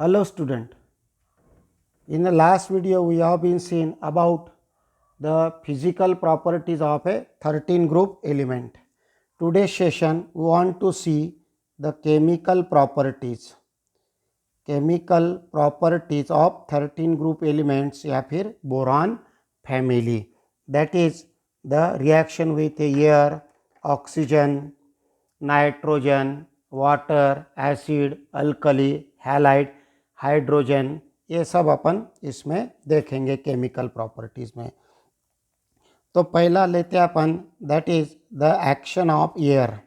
Hello student. In the last video we have been seen about the physical properties of a 13 group element. Today's session we want to see the chemical properties. Chemical properties of 13 group elements या फिर boron family. That is the reaction with air, oxygen, nitrogen, water, acid, alkali, halide, hydrogen, ये सब अपन इसमें देखेंगे chemical properties में। तो पहला लेते हैं अपन, that is the action of air.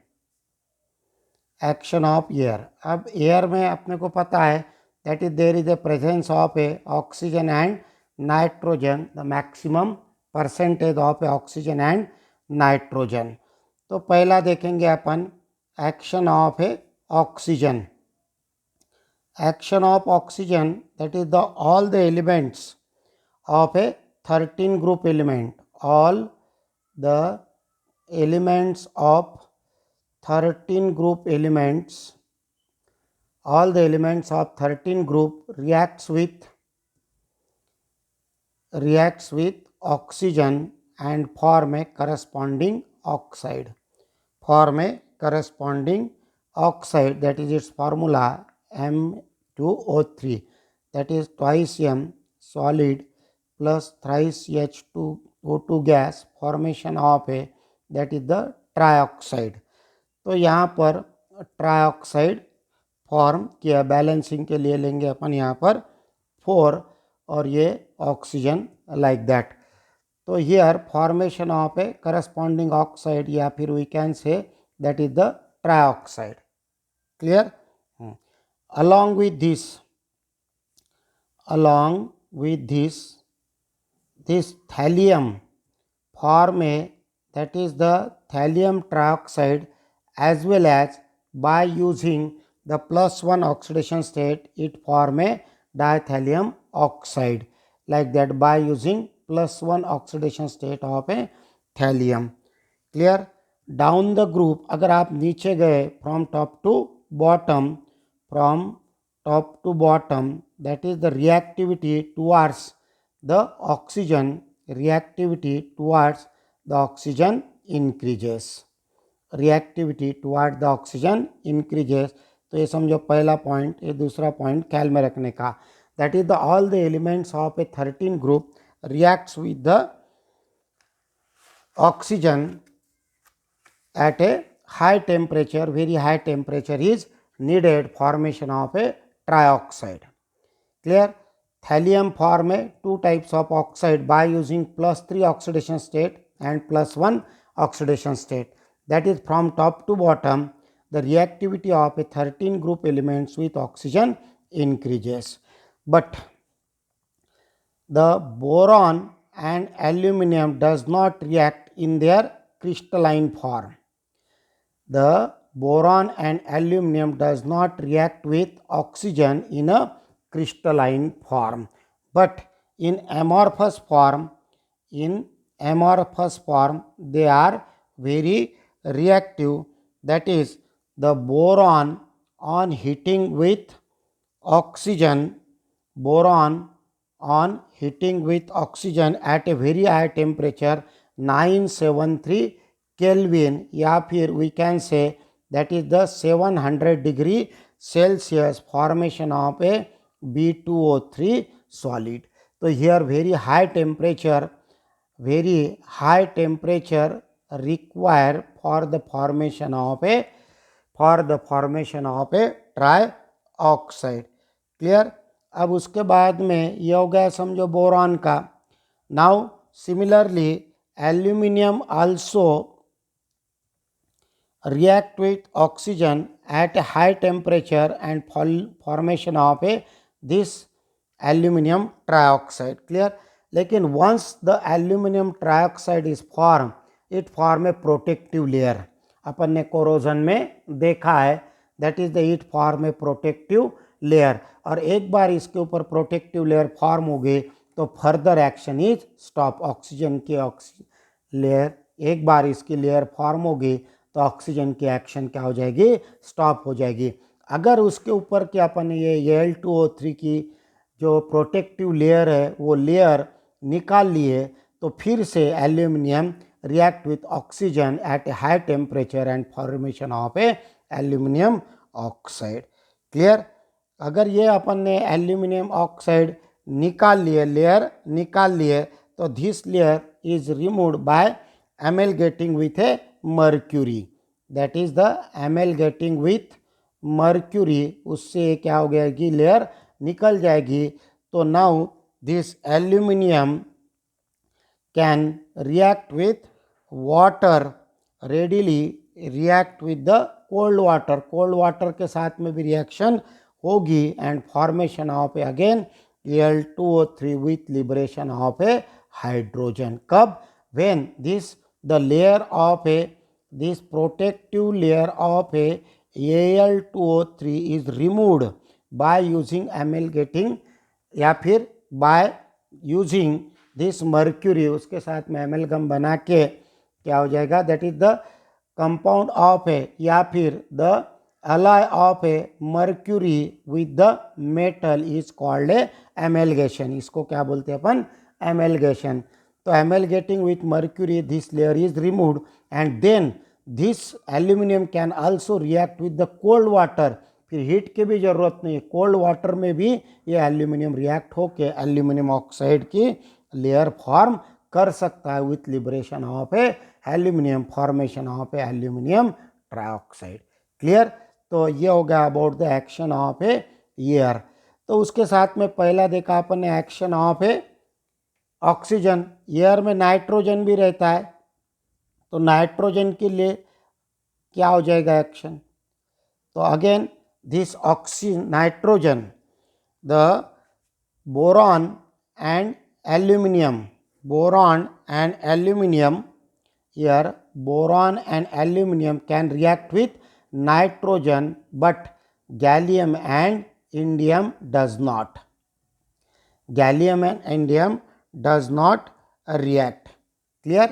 Action of air, अब एयर में अपने को पता है that is there is a presence of a oxygen and nitrogen, the maximum percentage of a oxygen and nitrogen. तो पहला देखेंगे अपन action of a oxygen. Action of oxygen, that is the all the elements of a 13 group element, all the elements of 13 group elements, all the elements of 13 group reacts with oxygen and form a corresponding oxide, form a corresponding oxide, that is its formula M2O3, that is twice M solid plus thrice H2O2 gas, formation of a, that is the trioxide. तो यहाँ पर trioxide form किया, balancing के लिए लेंगे अपन यहाँ पर 4 और ये ऑक्सीजन लाइक दैट। तो here formation of a corresponding oxide या फिर we can say that is the trioxide. Clear? Along with this thallium form a, that is the thallium trioxide, as well as by using the +1 oxidation state it form a dithallium oxide, like that, by using +1 oxidation state of a thallium. Clear? Down the group, अगर आप नीचे गए from top to bottom, that is the reactivity towards the oxygen, increases, reactivity toward the oxygen increases. तो ये समझो पहला point, ये दूसरा पॉइंट ख्याल में रखने का, that is the all the elements of A 13 group reacts with the oxygen at a high temperature, very high temperature is needed, formation of a trioxide. Clear? Thallium form a 2 types of oxide by using +3 oxidation state and +1 oxidation state, that is from top to bottom the reactivity of a 13 group elements with oxygen increases, but the boron and aluminum does not react in their crystalline form. The boron and aluminum does not react with oxygen in a crystalline form, but in amorphous form, they are very reactive, that is the boron on hitting with oxygen, at a very high temperature 973 Kelvin, या फिर we can say that is the 700 degree Celsius, formation of a B2O3 solid. तो here very high temperature required for the formation of a trioxide. Clear? अब उसके बाद में ये हो गया समझो बोरॉन का। Now similarly aluminium also react with oxygen at a high temperature and formation of a this aluminum trioxide. Clear? लेकिन once the aluminum trioxide is formed, it form a protective layer. अपन ने corrosion में देखा है, that is the it form a protective layer, और एक बार इसके ऊपर protective layer form हो गई तो further action is stop. Oxygen की लेयर, एक बार इसकी लेयर फॉर्म हो गई तो ऑक्सीजन की एक्शन क्या हो जाएगी, स्टॉप हो जाएगी। अगर उसके ऊपर के अपन ये Al2O3 की जो प्रोटेक्टिव लेयर है वो लेयर निकाल लिए तो फिर से aluminium react with oxygen at a high temperature and formation of a aluminium oxide. Clear. अगर ये अपन ने एल्यूमिनियम ऑक्साइड निकाल लिए, लेयर निकाल लिए, तो this layer is removed by amalgamating with a mercury, that is the amalgamating with mercury. उससे क्या हो जाएगी, लेयर निकल जाएगी। तो now this aluminium can react with water, readily react with the cold water, cold water के साथ में भी रिएक्शन होगी and formation of a again Al2O3 with liberation of a hydrogen. कब? when this the layer of a this protective layer of a Al2O3 is removed by using amalgating या फिर by using this mercury, उसके साथ में amalgam बना के क्या हो जाएगा, that is the compound of a या फिर the alloy of a mercury with the metal is called a amalgamation. इसको क्या बोलते हैं अपन, amalgamation. तो amalgating with mercury this layer is removed and then this aluminum can also react with the cold water. फिर heat की भी जरूरत नहीं, कोल्ड वाटर में भी ये एल्यूमिनियम रिएक्ट होके एल्यूमिनियम ऑक्साइड की लेयर फॉर्म कर सकता है with liberation of a aluminium, formation of a aluminium trioxide. Clear. तो ये हो गया about the action of A air. तो उसके साथ में पहला देखा अपन ने action of a oxygen. Air में नाइट्रोजन भी रहता है, तो नाइट्रोजन के लिए क्या हो जाएगा एक्शन, तो again this oxygen nitrogen the boron and aluminium, boron and aluminium, here boron and aluminum can react with nitrogen but gallium and indium does not, gallium and indium does not react. Clear.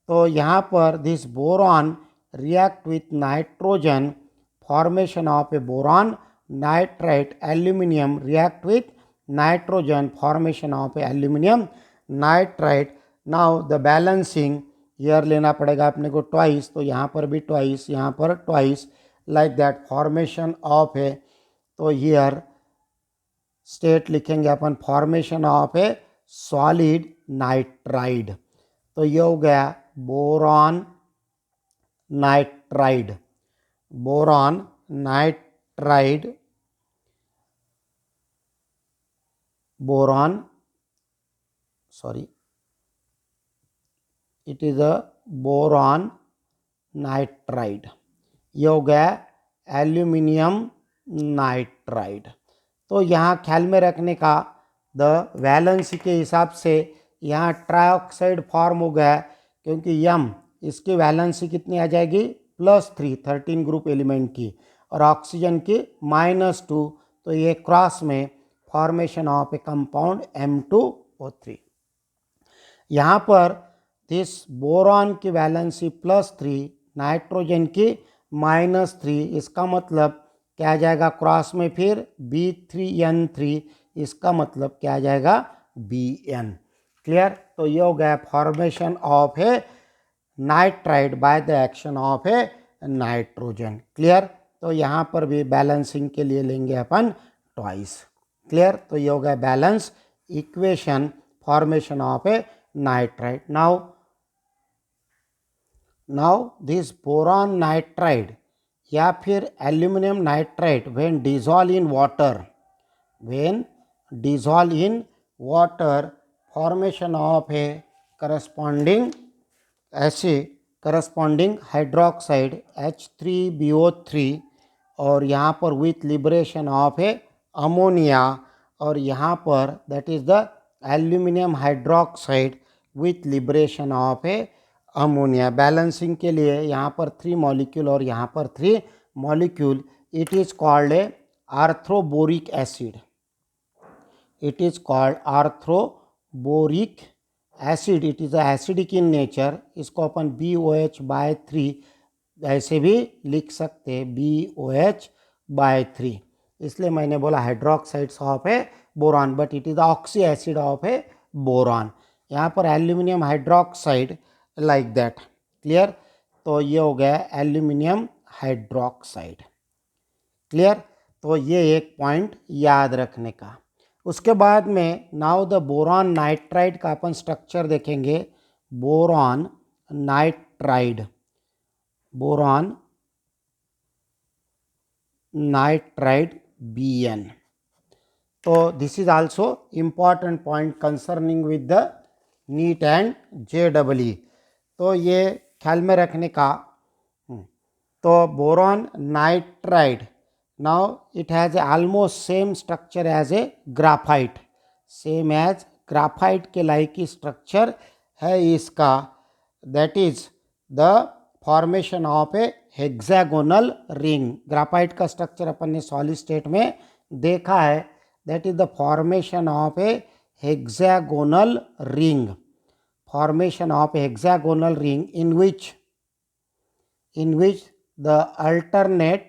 तो यहाँ पर this boron react with nitrogen, formation of a boron nitride, aluminum react with nitrogen, formation of a aluminum nitride. now the balancing year लेना पड़ेगा अपने को twice, तो यहाँ पर भी ट्वाइस, यहाँ पर twice, like that formation of है। तो ईयर स्टेट लिखेंगे अपन formation of a solid nitride. तो ये हो गया boron nitride, boron nitride, boron sorry it is a boron nitride. ये हो गया एल्यूमिनियम नाइट्राइड। तो यहाँ ख्याल में रखने का द वैलेंसी के हिसाब से यहाँ ट्राइऑक्साइड फॉर्म हो गया क्योंकि यम इसकी वैलेंसी कितनी आ जाएगी +3, 13 ग्रुप एलिमेंट की, और ऑक्सीजन की -2, तो ये क्रॉस में formation of A compound M2O3। यहाँ पर दिस बोरॉन की वैलेंसी +3, नाइट्रोजन की -3, इसका मतलब क्या आ जाएगा क्रॉस में फिर B3N3, इसका मतलब क्या आ जाएगा Bn। क्लियर। तो ये हो गया formation of A nitride by the action of A nitrogen. Clear. तो यहाँ पर भी बैलेंसिंग के लिए लेंगे अपन ट्वाइस। क्लियर। तो ये हो गया balance equation, formation of A nitride. Now this boron nitride या फिर aluminium nitride when dissolve in water, when dissolve in water, formation of a corresponding acid, corresponding hydroxide H3BO3, और यहाँ पर with liberation of A ammonia, और यहाँ पर that is the aluminium hydroxide with liberation of A ammonia. Balancing के लिए यहाँ पर 3 मॉलिक्यूल और यहाँ पर 3 molecule. It is called a orthoboric acid, it is called orthoboric acid, it is acidic in nature. इसको अपन BOH/3 ऐसे भी लिख सकते हैं, BOH बाय 3, इसलिए मैंने बोला hydroxides of a boron, but it is the oxy acid of a boron. यहाँ पर aluminium hydroxide like that. Clear? तो ये हो गया एल्यूमिनियम हाइड्रोक्साइड। क्लियर? तो ये एक पॉइंट याद रखने का। उसके बाद में नाउ द बोरॉन नाइट्राइड का अपन स्ट्रक्चर देखेंगे। Boron nitride, boron nitride Bn. तो this is also important point concerning with the NEET and JEE। तो ये ख्याल में रखने का। तो boron nitride, now it has almost same structure as a graphite, same as graphite के लाइक ही स्ट्रक्चर है इसका। That is the formation of a hexagonal ring. Graphite का स्ट्रक्चर अपन ने सॉलिड स्टेट में देखा है। That is the formation of a hexagonal ring, formation of a hexagonal ring in which the alternate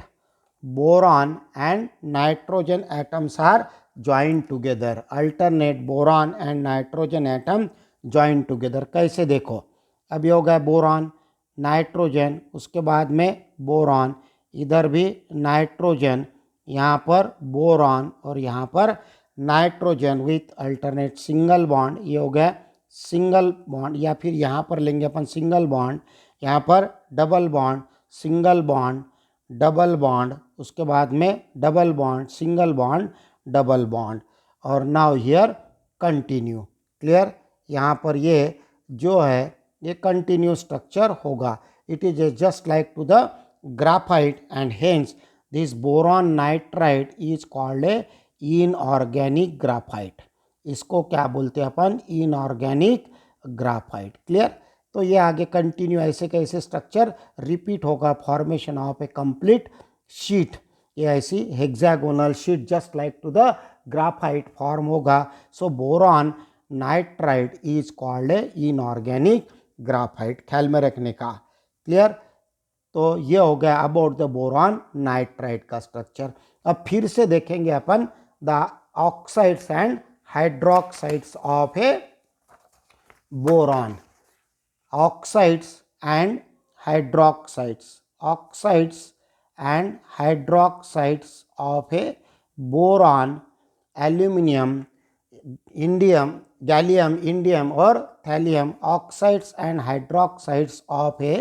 boron and nitrogen atoms are joined together. Alternate boron and nitrogen atom joined together. कैसे देखो, अभी हो गया boron nitrogen, उसके बाद में boron, इधर भी नाइट्रोजन, यहाँ पर बोरॉन और यहाँ पर nitrogen with alternate single bond. ये हो गया सिंगल बॉन्ड, या फिर यहाँ पर लेंगे अपन सिंगल बॉन्ड, यहाँ पर double bond, single bond, double bond, उसके बाद में double bond, single bond, double bond, और नाउ हियर कंटिन्यू। क्लियर? यहाँ पर ये जो है ये कंटिन्यू स्ट्रक्चर होगा। It is just like to the graphite and hence this boron nitride is called a inorganic graphite. इसको क्या बोलते हैं अपन? Inorganic graphite. क्लियर? तो ये आगे कंटिन्यू ऐसे कैसे स्ट्रक्चर रिपीट होगा, formation of a complete sheet, ये ऐसी hexagonal sheet just like to the graphite form होगा। So boron nitride is called a inorganic graphite, ख्याल में रखने का। क्लियर? तो ये हो गया अबाउट द बोरॉन नाइट्राइड का स्ट्रक्चर। अब फिर से देखेंगे अपन the oxides and hydroxides of a boron. Oxides and hydroxides, oxides and hydroxides of a boron, aluminium, indium, gallium, indium or thallium, oxides and hydroxides of a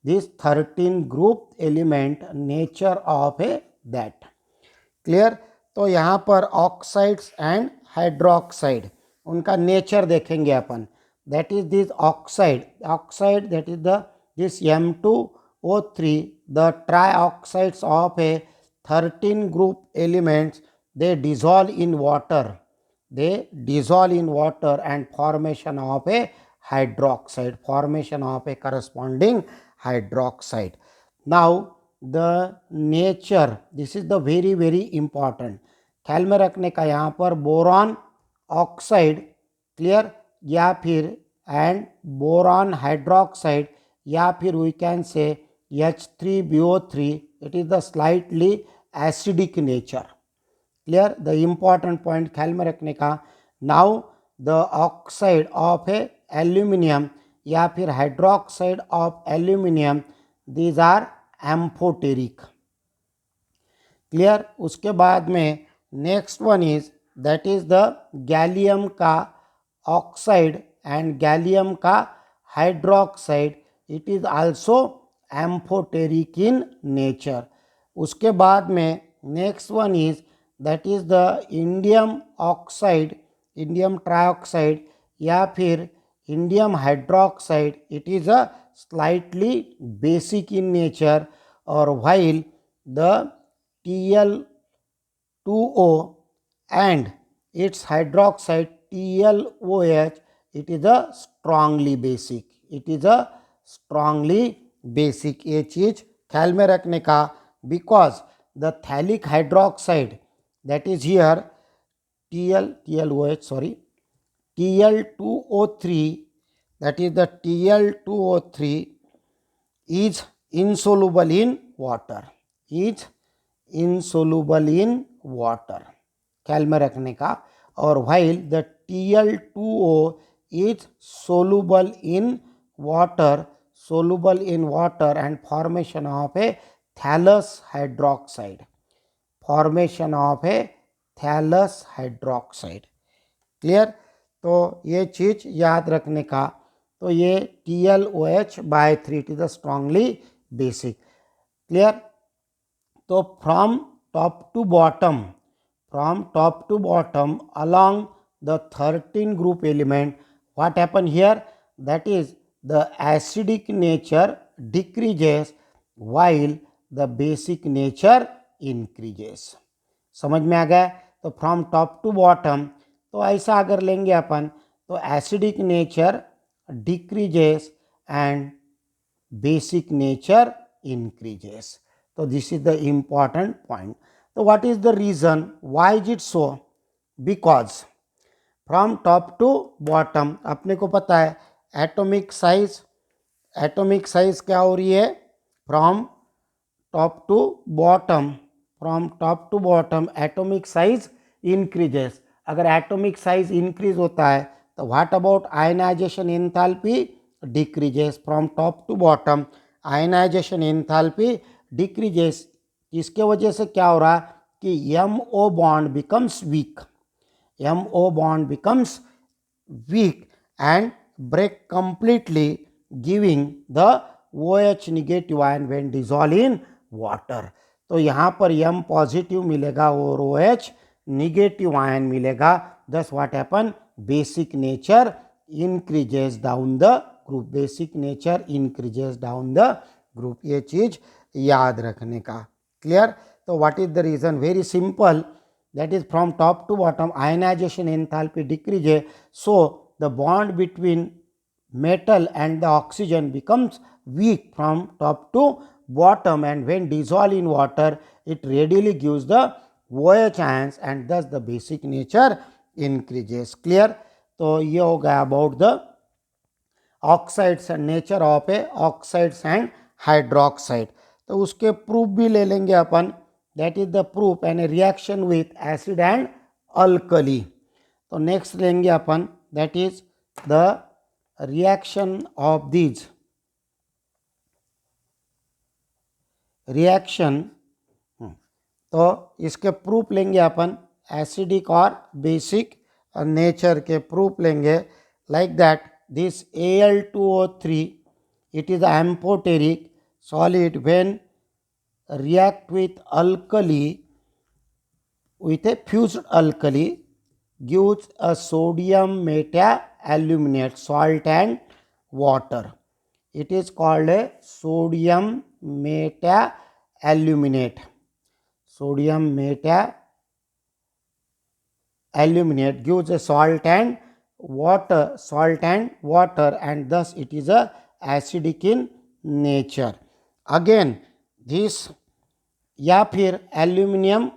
this 13 group element, nature of a that. Clear? तो यहाँ पर oxides and hydroxide उनका nature देखेंगे अपन। That is this oxide, that is the this M2O3, the trioxides of a 13 group elements, they dissolve in water, and formation of a hydroxide, formation of a corresponding hydroxide. Now the nature, this is the very very important, ख्याल में रखने का। यहाँ पर boron oxide, clear, या फिर and boron hydroxide, या फिर we can say H3BO3, it is the slightly acidic nature. Clear? The important point ख्याल में रखने का। Now the oxide of a aluminium या फिर hydroxide of aluminium, these are amphoteric. Clear? उसके बाद में next one is that is the gallium का ऑक्साइड एंड गैलियम का hydroxide, it is also amphoteric in nature. उसके बाद में next one is that is the indium oxide, indium trioxide या फिर indium hydroxide, it is a slightly basic in nature, और while the Tl2O and its hydroxide TlOH, it is a strongly basic, it is a strongly basic। ये चीज ख्याल में रखने का, because the thallic hydroxide that is here TlOH, sorry, Tl2O3, that is the Tl2O3 is insoluble in water, is insoluble in water, ख्याल में रखने का। और while the Tl2O is soluble in water, and formation of a thallus hydroxide, formation of a thallus hydroxide, clear. तो ये चीज याद रखने का। तो ये TlOH/3 it is a strongly basic, clear. तो from top to bottom along the 13 group element, what happen here, that is the acidic nature decreases while the basic nature increases। समझ में आ गया। तो फ्रॉम टॉप टू बॉटम, तो ऐसा अगर लेंगे अपन, तो acidic nature decreases and basic nature increases। So this is the important point. So what is the reason? Why is it so? Because from top to bottom अपने को पता है atomic size क्या हो रही है, from top to bottom atomic size increases. अगर atomic size increase होता है तो what about ionisation enthalpy decreases. From top to bottom ionisation enthalpy decreases. इसके वजह से क्या हो रहा है कि MO bond becomes weak and break completely, giving the OH negative ion when dissolve in water. तो यहाँ पर M पॉजिटिव मिलेगा और OH नेगेटिव आयन मिलेगा। Thus what happen, basic nature increases down the group, basic nature increases down the group. ये चीज याद रखने का, क्लियर। तो what is the reason, very simple, that is from top to bottom ionisation enthalpy decreases, so the bond between metal and the oxygen becomes weak from top to bottom, and when dissolved in water it readily gives the OH ions and thus the basic nature increases, clear। तो ये हो गया about the oxides and nature of a oxides and hydroxide। तो उसके proof भी ले लेंगे अपन, that is the proof and reaction with acid and alkali. तो नेक्स्ट लेंगे अपन, that is the reaction of these reaction. तो इसके प्रूफ लेंगे अपन, एसिडिक और बेसिक नेचर के प्रूफ लेंगे, like that this Al2O3 it is amphoteric solid when react with alkali, with a fused alkali, gives a sodium meta-aluminate, salt and water. It is called a sodium meta-aluminate. Sodium meta-aluminate gives a salt and water, and thus it is a acidic in nature. Again this, या फिर aluminium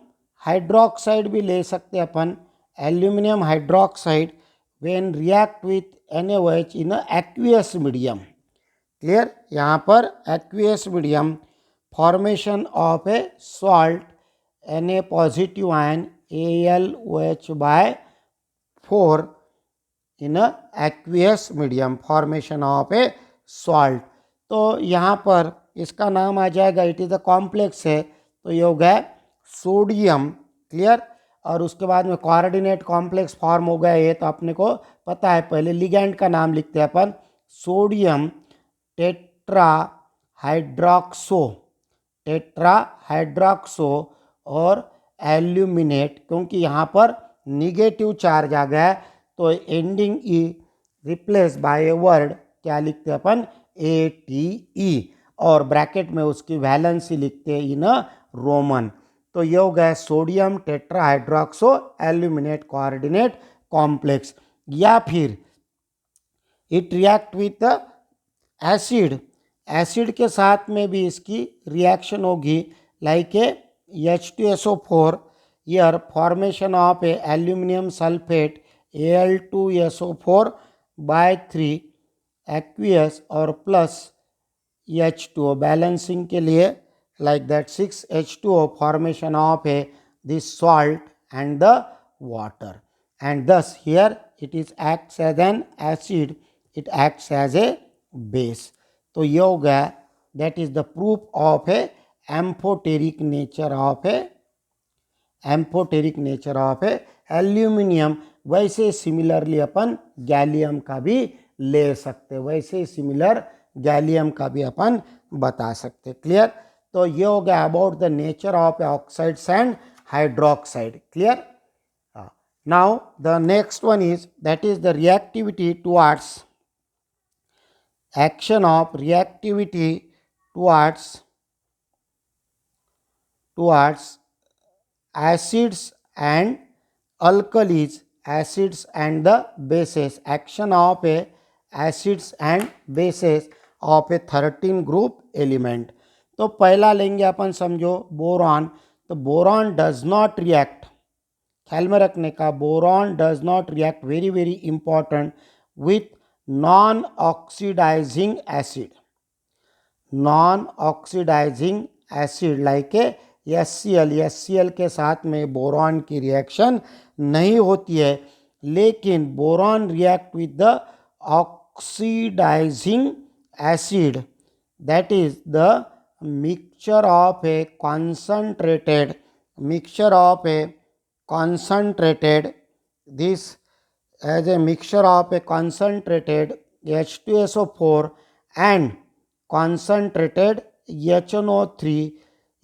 hydroxide भी ले सकते अपन। Aluminium hydroxide when react with NaOH in aqueous medium, clear. यहाँ पर aqueous medium, formation of a salt Na positive ion AlOH/4 in aqueous medium, formation of a salt. तो यहाँ पर इसका नाम आ जाएगा, इट इज़ अ कॉम्प्लेक्स है, तो ये हो गया सोडियम, क्लियर। और उसके बाद में कोऑर्डिनेट कॉम्प्लेक्स फॉर्म हो गया ये, तो अपने को पता है। पहले लिगैंड का नाम लिखते हैं अपन, सोडियम टेट्राहाइड्रोक्सो और एल्यूमिनेट, क्योंकि यहाँ पर निगेटिव चार्ज आ गया है, तो ending E replace bye a word क्या लिखते हैं अपन, ATE, और ब्रैकेट में उसकी वैलेंसी लिखते हैं इन रोमन। तो ये हो गया सोडियम टेट्राहाइड्रोक्सो एल्यूमिनेट कोऑर्डिनेट कॉम्प्लेक्स। या फिर इट रिएक्ट विथ एसिड के साथ में भी इसकी रिएक्शन होगी, like a H2SO4, here formation of a aluminum sulfate Al2SO4/3 aqueous और प्लस H2O बैलेंसिंग के लिए like that 6H2O formation of a this salt and the water, and thus here it is acts as an acid, it acts as a base. तो ये हो गया, that is the proof of a amphoteric nature of a aluminium. वैसे similarly अपन gallium का भी ले सकते, वैसे सिमिलर गैलियम का भी अपन बता सकते. क्लियर. तो ये हो गया about the nature of oxides and hydroxide. Clear. Now the next one is that is the reactivity towards action of reactivity towards acids and alkalis, acids and the bases, action of a acids and bases of a 13 group element. तो पहला लेंगे अपन समझो boron. तो boron does not react, ख्याल में रखने का, boron does not react, very very important, with non oxidising acid. Non oxidising acid like a HCl. HCl के साथ में बोरॉन की रिएक्शन नहीं होती है, लेकिन boron react with the oxidising acid, that is the mixture of a concentrated this as a mixture of a concentrated H2SO4 and concentrated HNO3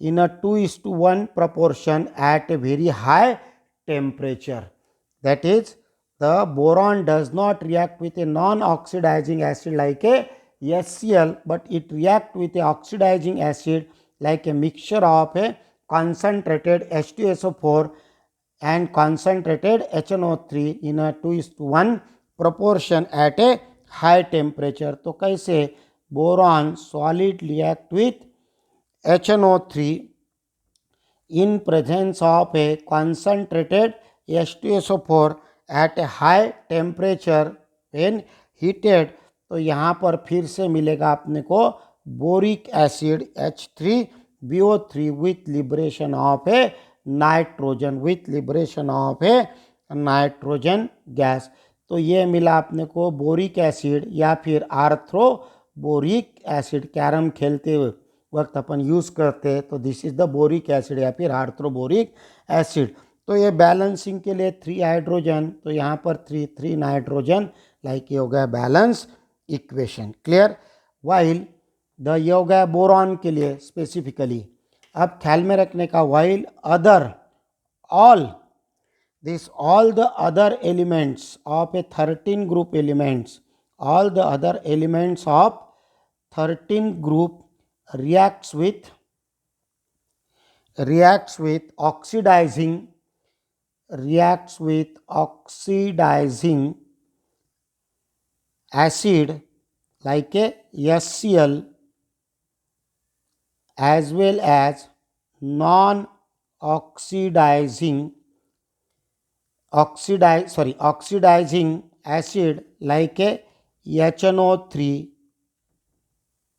in a 2:1 proportion at a very high temperature. That is, the boron does not react with a non-oxidizing acid like a HCl, but it reacts with a oxidizing acid like a mixture of a concentrated H2SO4 and concentrated HNO3 in a 2:1 proportion at a high temperature. तो कैसे boron solid react with HNO3 in presence of a concentrated H2SO4 at a high temperature when heated. तो यहाँ पर फिर से मिलेगा अपने को boric acid H3BO3 with liberation of a nitrogen, with liberation of A nitrogen gas. तो ये मिला अपने को बोरिक एसिड या फिर आर्थ्रोबोरिक एसिड. कैरम खेलते वक्त अपन यूज़ करते हैं, तो this is the boric acid या फिर आर्थ्रोबोरिक एसिड. तो ये बैलेंसिंग के लिए 3 हाइड्रोजन, तो यहाँ पर 3 नाइट्रोजन, लाइक ये हो गया balance equation. Clear. While the ये हो गया बोरॉन के लिए स्पेसिफिकली. अब ख्याल में रखने का, while other all the other elements of a 13 group elements, all the other elements of 13 group reacts with oxidizing acid like a HCl, as well as oxidizing acid like a HNO3,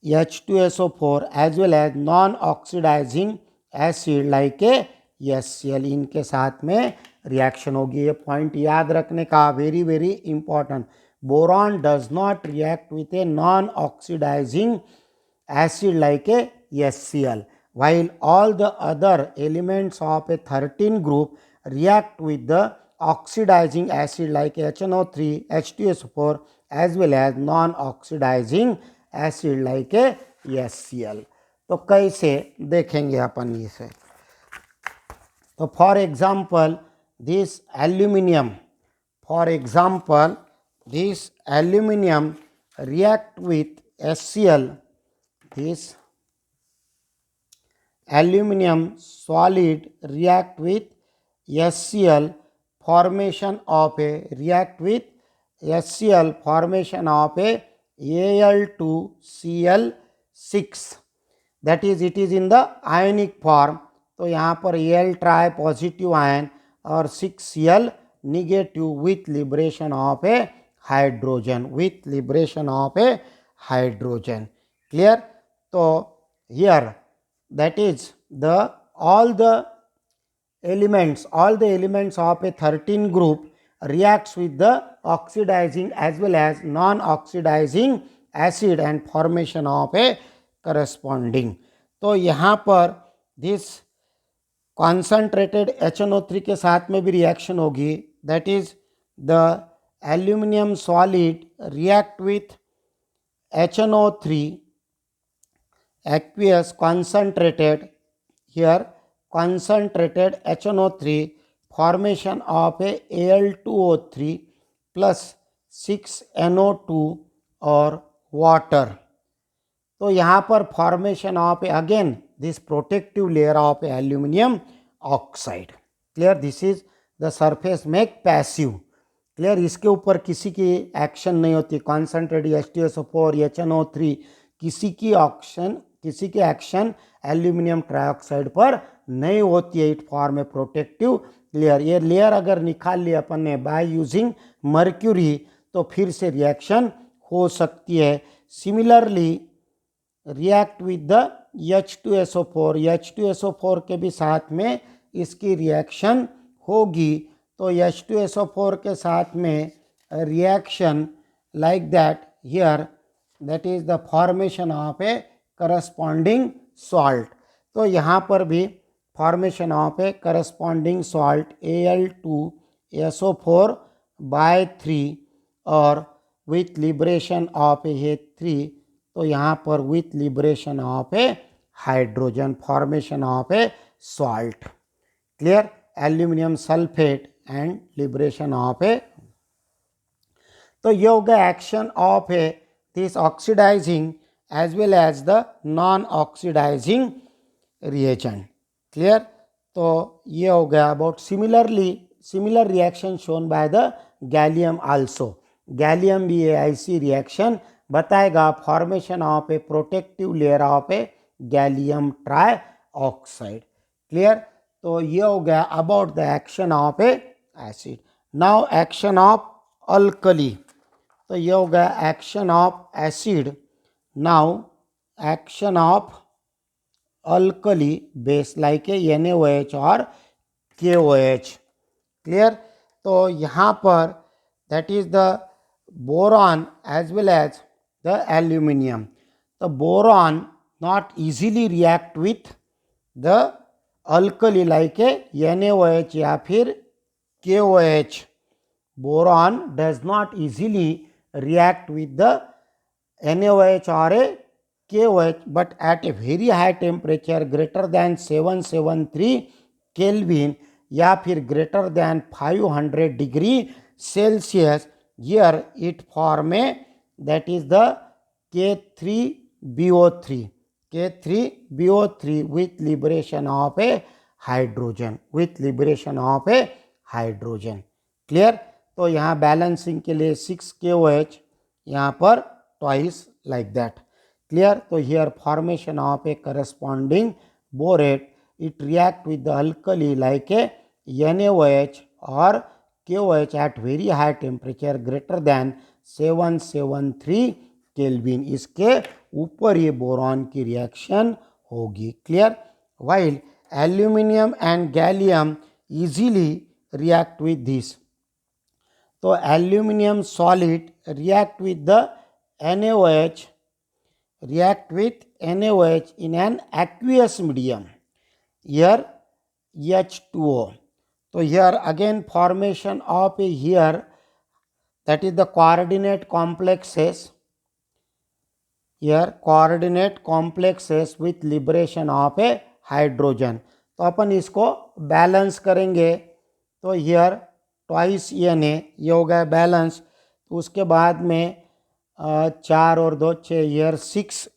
H2SO4, as well as non-oxidizing acid like a HCl. इनके साथ में reaction होगी. ये point याद रखने का, very very important. Boron does not react with A non-oxidizing acid like a HCl, while all the other elements of a 13 group react with the oxidizing acid like HNO3, H2SO4, as well as non-oxidizing acid like a HCl. तो कैसे देखेंगे अपन इसे. तो for example this aluminium react with HCl. This aluminum solid react with HCl formation of a Al2Cl6, that is it is in the ionic form. तो यहाँ पर Al try positive ion और 6Cl negative with liberation of a hydrogen, clear. तो here that is the all the elements of a 13 group reacts with the oxidizing as well as non-oxidizing acid and formation of a corresponding. तो यहाँ पर this concentrated HNO3 के साथ में भी reaction होगी, that is the aluminum solid react with HNO3 aqueous concentrated, here concentrated HNO3 formation of a Al2O3 plus 6NO2 और water. तो यहाँ पर formation of again this protective layer of aluminum oxide. Clear? This is the surface make passive. Clear? इसके ऊपर किसी की action नहीं होती. कॉन्सेंट्रेटेड H2SO4 HNO3 किसी की एक्शन एल्यूमिनियम ट्राइऑक्साइड पर नहीं होती है. It form A protective layer. ये लेयर अगर निकाल लिया अपन ने बाय यूजिंग मर्क्यूरी तो फिर से रिएक्शन हो सकती है. Similarly react with the H2SO4. H2SO4 के भी साथ में इसकी रिएक्शन होगी. तो H2SO4 के साथ में reaction like that here, that is the formation of a corresponding salt. तो यहाँ पर भी formation of a corresponding salt Al2SO4 by 3 और विथ लिबरेशन ऑफ ए 3. तो यहाँ पर with liberation of a hydrogen, formation of a salt. Clear? Aluminium sulphate and liberation of a. तो ये हो गया action of a this oxidising as well as the non oxidising reagent. Clear? तो ये हो गया about similar reaction shown by the gallium also. Gallium भी ऐसी रिएक्शन बताएगा, formation of a protective layer of a gallium trioxide. Clear? तो ये हो गया about the action of a acid. Now action of alkali. तो ये हो गया action of acid. Now action of alkali base like a NaOH और KOH. Clear? तो यहाँ पर that is the boron as well as the aluminium. तो boron not easily react with the alkali like a NaOH या फिर KOH. Boron does not easily react with the NaOH or a KOH, but at a very high temperature greater than 773 Kelvin या फिर greater than 500 degree Celsius, here it form a, that is the K3BO3. K3BO3 with liberation of a hydrogen, with liberation of a hydrogen. Clear? तो यहाँ balancing के लिए 6 KOH, यहाँ पर twice like that. Clear? तो here formation of a corresponding borate, it react with the alkali like a NaOH और KOH at very high temperature greater than 773 kelvin. इसके ऊपर ये बोरॉन की रिएक्शन होगी. Clear? While aluminium and gallium easily react with this. So aluminum solid react with the NaOH, react with NaOH in an aqueous medium. Here H2O. So here again formation of a here, that is the coordinate complexes. Here coordinate complexes with liberation of a hydrogen. तो अपन इसको balance करेंगे. तो here twice Na, ये हो गया balance. तो उसके बाद में 4 और 2 6, हियर 6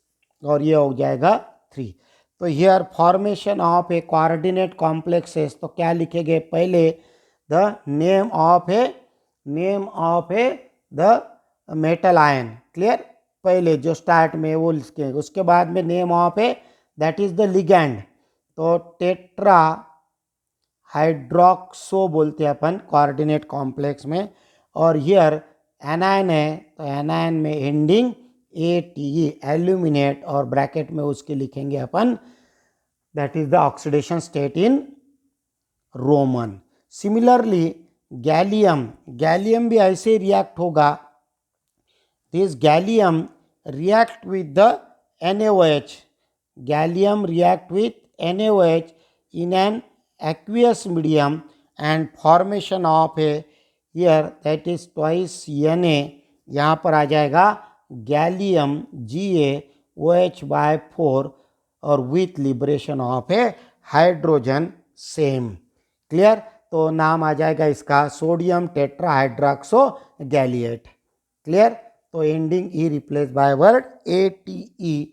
और ये हो जाएगा 3. तो here formation of A coordinate complexes. तो क्या लिखेंगे? पहले the name of A the metal ion. Clear? पहले जो स्टार्ट में वो लिखेंगे. उसके बाद में name of A, that is the ligand. तो टेट्रा हाइड्रोक्सो बोलते हैं अपन कोऑर्डिनेट कॉम्प्लेक्स में. और हियर एनायन है, तो एनायन में एंडिंग ATE एल्यूमिनेट, और ब्रैकेट में उसके लिखेंगे अपन that is the oxidation state in Roman. Similarly gallium भी ऐसे रिएक्ट होगा. This gallium react with the NaOH. Gallium react with NaOH in an aqueous medium and formation of a here that is twice Na. यहाँ पर आ जाएगा gallium GaOH/4 और with liberation of a hydrogen same. Clear. तो नाम आ जाएगा इसका sodium tetrahydroxo galliate. Clear. तो ending E replace by word ATE,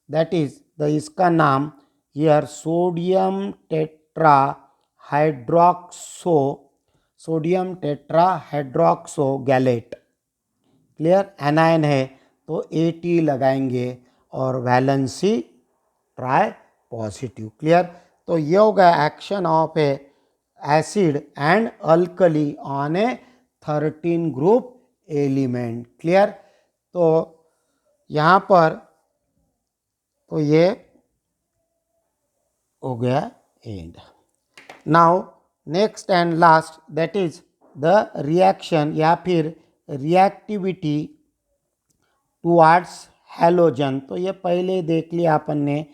that is the इसका नाम here sodium tetrahydroxo gallate. Clear. Anion है तो AT लगाएंगे और वैलेंसी ट्राई पॉजिटिव. क्लियर. तो ये होगा action of a acid and alkali on A 13 group element. Clear. तो यहाँ पर तो ये हो गया and. Now next and last that is the reaction या फिर रिएक्टिविटी टुवार्ड्स हैलोजन. तो ये पहले देख लिया अपन ने.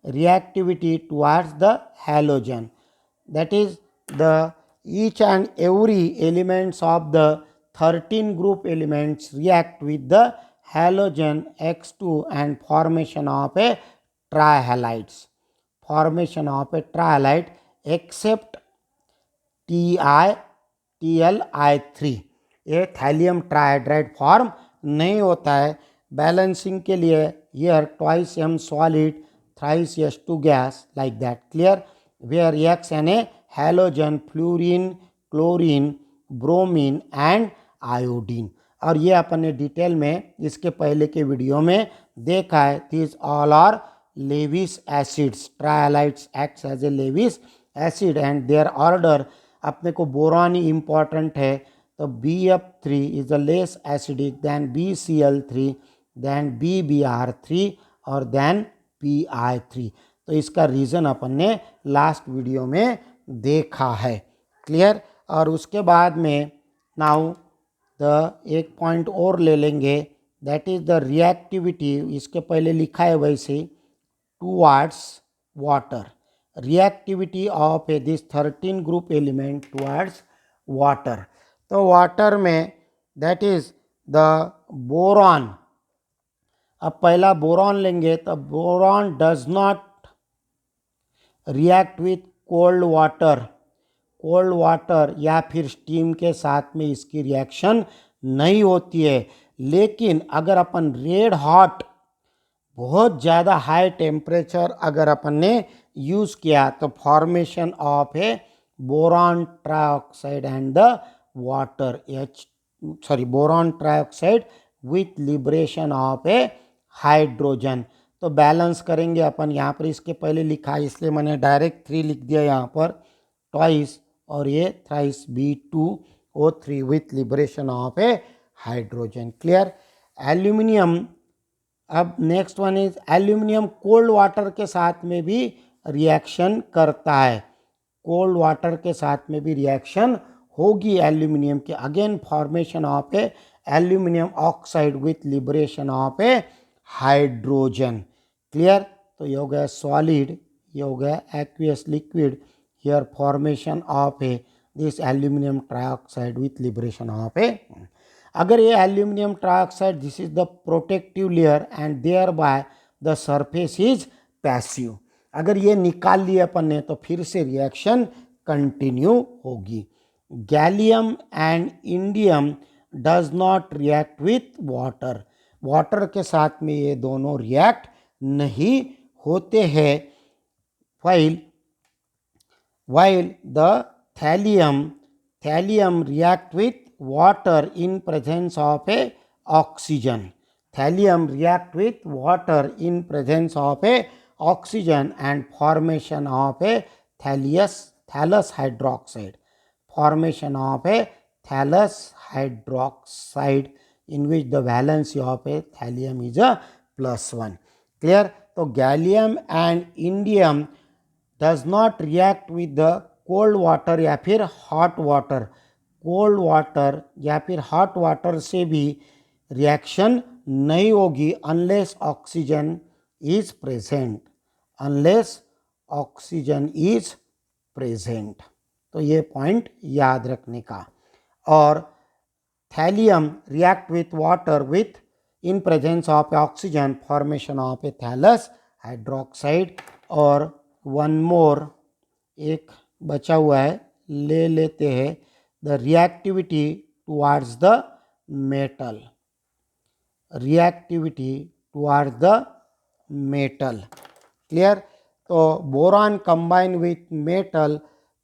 Reactivity towards the halogen, that is the each and every elements of the 13 group elements react with the halogen X2 and formation of a trihalides. Formation of a trihalide except TiTlI3. ये thallium ट्राइहाइड्राइड form नहीं होता है. Balancing के लिए here twice M solid thrice H2 gas like that. Clear. Where X and a halogen, fluorine, chlorine, bromine and iodine. और ये अपन ने detail में इसके पहले के वीडियो में देखा है. This all are Lewis acids. Trihalides acts as a Lewis acid and their order. अपने को बोरॉन ही इम्पॉर्टेंट है तो BF3 is the less acidic than BCl3 then BBr3 और देन PI3. तो इसका रीज़न अपन ने लास्ट वीडियो में देखा है. क्लियर. और उसके बाद में नाउ द एक पॉइंट और ले लेंगे, दैट इज द रिएक्टिविटी. इसके पहले लिखा है वैसे towards water. Reactivity of a this 13 group element towards water. तो वाटर में दैट इज द बोरॉन. अब पहला बोरॉन लेंगे तो boron does not react with cold water. Cold water या फिर स्टीम के साथ में इसकी रिएक्शन नहीं होती है. लेकिन अगर अपन रेड हॉट बहुत ज़्यादा हाई टेम्परेचर अगर अपन ने यूज़ किया तो formation of a boron trioxide and the water boron trioxide with liberation of a hydrogen. तो बैलेंस करेंगे अपन. यहाँ पर इसके पहले लिखा है इसलिए मैंने डायरेक्ट 3 लिख दिया यहाँ पर ट्वाइस और ये thrice B2O3 with liberation of a hydrogen. Clear. Aluminium. अब next one is aluminium cold water के साथ में भी रिएक्शन करता है. कोल्ड वाटर के साथ में भी रिएक्शन होगी एल्यूमिनियम के. Again formation of a aluminium oxide with liberation of a hydrogen. Clear. तो ये हो गया सॉलिड, ये हो गया aqueous liquid. Here formation of a this aluminium trioxide with liberation of a. अगर ये aluminium trioxide this is the protective layer and thereby the surface is passive. अगर ये निकाल लिए अपन ने तो फिर से रिएक्शन कंटिन्यू होगी. Gallium and indium does not react with water. Water के साथ में ये दोनों रिएक्ट नहीं होते हैं. while the thallium react with water in presence of a oxygen. Thallium react with water in presence of a oxygen and formation of a thallus hydroxide. Formation of a thallus hydroxide in which the valency of a thallium is a +1. Clear. तो gallium and indium does not react with the cold water या फिर hot water, cold water या फिर hot water से भी reaction नहीं होगी unless oxygen is present, unless oxygen is present. तो ये पॉइंट याद रखने का। और thallium react with water with in presence of oxygen, formation of a thallous hydroxide. और वन मोर, एक बचा हुआ है, ले लेते हैं, the reactivity towards the metal, reactivity towards the metal. Clear? तो boron combine with metal,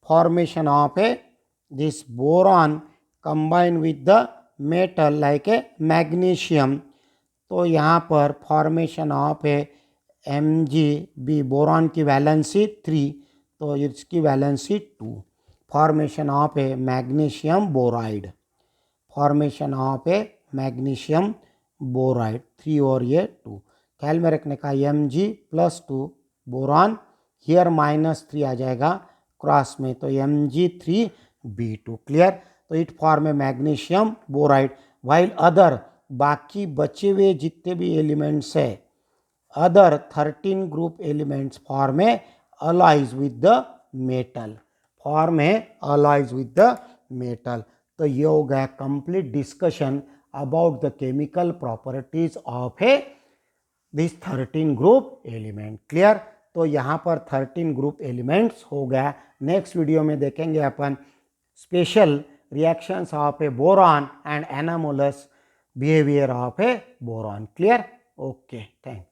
formation of a, this boron combine with the metal like a magnesium. तो यहाँ पर formation of A Mg, boron की valency 3, तो इसकी valency 2, formation of A magnesium boride, formation of A magnesium boride 3 और ये 2। ख्याल में रखने का Mg+2 बोरॉन, हियर -3 आ जाएगा क्रॉस में, तो Mg3b2। क्लियर? तो it form A magnesium boride, while other, बाकी बचे हुए जितने भी एलिमेंट्स है, other 13 group elements form A alloys with the metal, form है alloys with the metal। तो ये हो गया complete discussion about the chemical properties of a this 13 group element. Clear? तो यहाँ पर 13 ग्रुप एलिमेंट्स हो गया। नेक्स्ट वीडियो में देखेंगे अपन special reactions of a boron and anomalous behaviour of a boron. Clear? Okay, thank